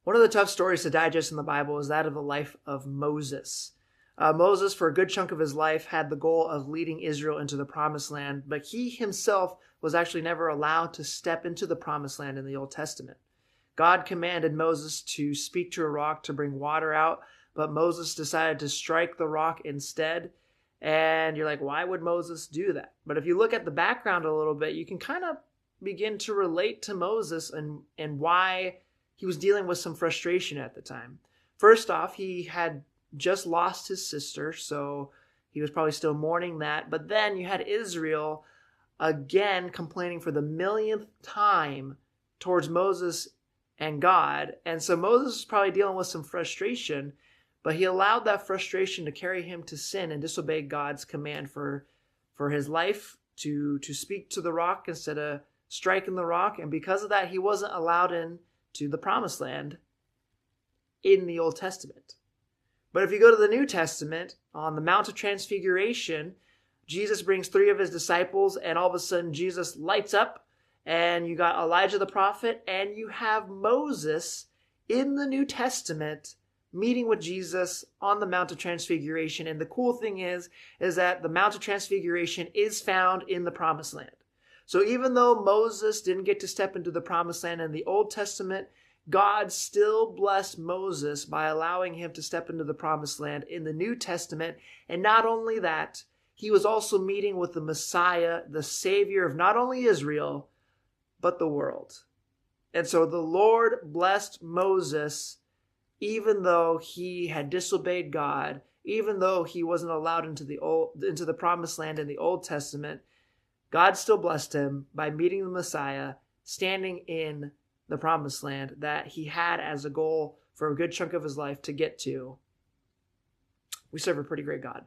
One of the tough stories to digest in the Bible is that of the life of Moses. Moses, for a good chunk of his life, had the goal of leading Israel into the promised land, but he himself was actually never allowed to step into the promised land in the Old Testament. God commanded Moses to speak to a rock to bring water out, but Moses decided to strike the rock instead. And you're like, why would Moses do that? But if you look at the background a little bit, you can kind of begin to relate to Moses and why he was dealing with some frustration at the time. First off, he had just lost his sister, so he was probably still mourning that. But then you had Israel again complaining for the millionth time towards Moses and God. And so Moses was probably dealing with some frustration, but he allowed that frustration to carry him to sin and disobey God's command for his life to speak to the rock instead of striking the rock. And because of that, he wasn't allowed in to the promised land in the Old Testament. But if you go to the New Testament, on the Mount of Transfiguration, Jesus brings 3 of his disciples, and all of a sudden Jesus lights up, and you got Elijah the prophet, and you have Moses in the New Testament meeting with Jesus on the Mount of Transfiguration. And the cool thing is that the Mount of Transfiguration is found in the promised land. So even though Moses didn't get to step into the promised land in the Old Testament, God still blessed Moses by allowing him to step into the promised land in the New Testament. And not only that, he was also meeting with the Messiah, the Savior of not only Israel, but the world. And so the Lord blessed Moses even though he had disobeyed God, even though he wasn't allowed into the promised land in the Old Testament. God still blessed him by meeting the Messiah, standing in the promised land that he had as a goal for a good chunk of his life to get to. We serve a pretty great God.